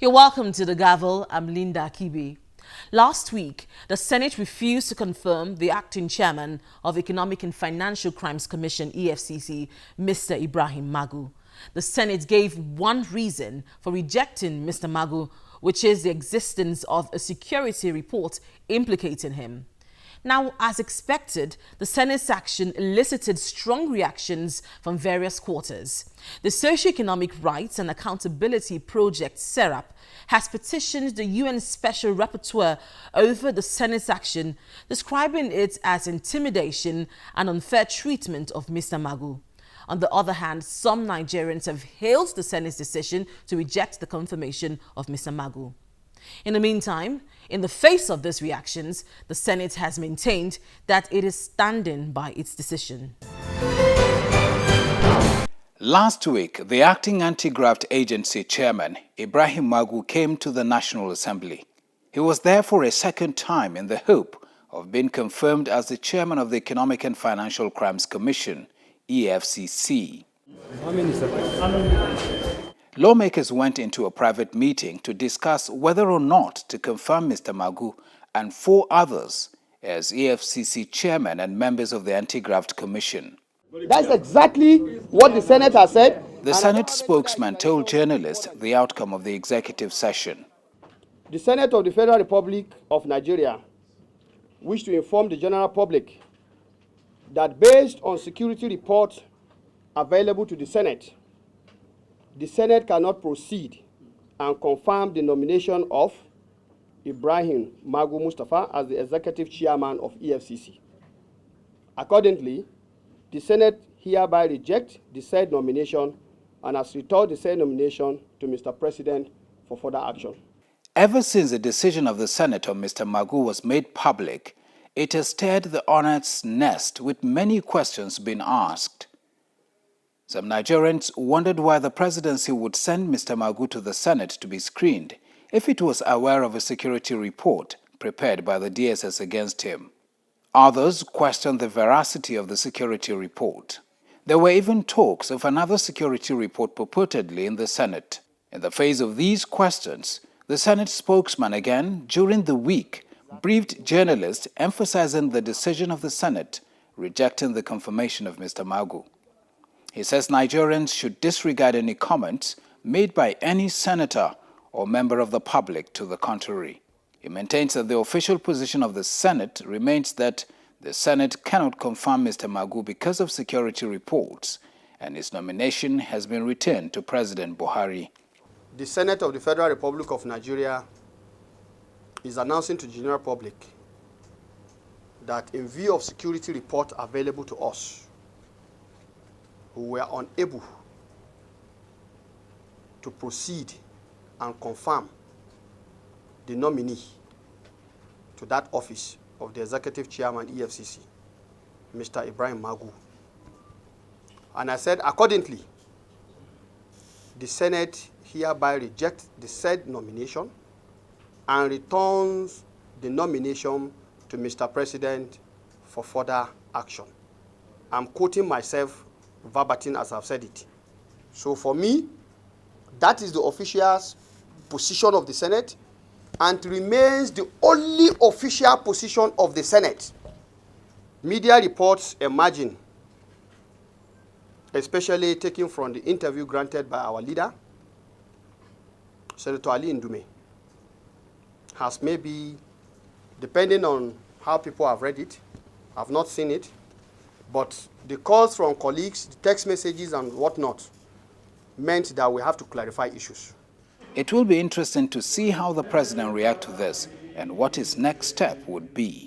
You're welcome to the Gavel. I'm Linda Kibi. Last week, the Senate refused to confirm the acting chairman of Economic and Financial Crimes Commission, EFCC, Mr. Ibrahim Magu. The Senate gave one reason for rejecting Mr. Magu, which is the existence of a security report implicating him. Now, as expected, the Senate's action elicited strong reactions from various quarters. The Socioeconomic Rights and Accountability Project, SERAP, has petitioned the UN Special Rapporteur over the Senate's action, describing it as intimidation and unfair treatment of Mr. Magu. On the other hand, some Nigerians have hailed the Senate's decision to reject the confirmation of Mr. Magu. In the meantime, in the face of these reactions, the Senate has maintained that it is standing by its decision. Last week, the acting anti-graft agency chairman, Ibrahim Magu, came to the National Assembly. He was there for a second time in the hope of being confirmed as the chairman of the Economic and Financial Crimes Commission, EFCC. Lawmakers went into a private meeting to discuss whether or not to confirm Mr. Magu and 4 others as EFCC chairman and members of the Anti-Graft Commission. That's exactly what the Senate has said. The Senate spokesman told journalists the outcome of the executive session. The Senate of the Federal Republic of Nigeria wish to inform the general public that based on security reports available to the Senate cannot proceed and confirm the nomination of Ibrahim Magu Mustafa as the executive chairman of EFCC. Accordingly, the Senate hereby rejects the said nomination and has returned the said nomination to Mr. President for further action. Ever since the decision of the Senate on Mr. Magu was made public, it has stirred the hornet's nest with many questions being asked. Some Nigerians wondered why the presidency would send Mr. Magu to the Senate to be screened if it was aware of a security report prepared by the DSS against him. Others questioned the veracity of the security report. There were even talks of another security report purportedly in the Senate. In the face of these questions, the Senate spokesman again, during the week, briefed journalists emphasizing the decision of the Senate rejecting the confirmation of Mr. Magu. He says Nigerians should disregard any comments made by any senator or member of the public to the contrary. He maintains that the official position of the Senate remains that the Senate cannot confirm Mr. Magu because of security reports, and his nomination has been returned to President Buhari. The Senate of the Federal Republic of Nigeria is announcing to the general public that in view of security reports available to us, who were unable to proceed and confirm the nominee to that office of the executive chairman EFCC, Mr. Ibrahim Magu. And I said, accordingly, the Senate hereby rejects the said nomination and returns the nomination to Mr. President for further action. I'm quoting myself verbatim as I've said it. So for me, that is the official position of the Senate and remains the only official position of the Senate. Media reports emerging, especially taken from the interview granted by our leader, Senator Aliyu, has maybe, depending on how people have read it, I've not seen it, but the calls from colleagues, the text messages and whatnot, meant that we have to clarify issues. It will be interesting to see how the president reacts to this and what his next step would be.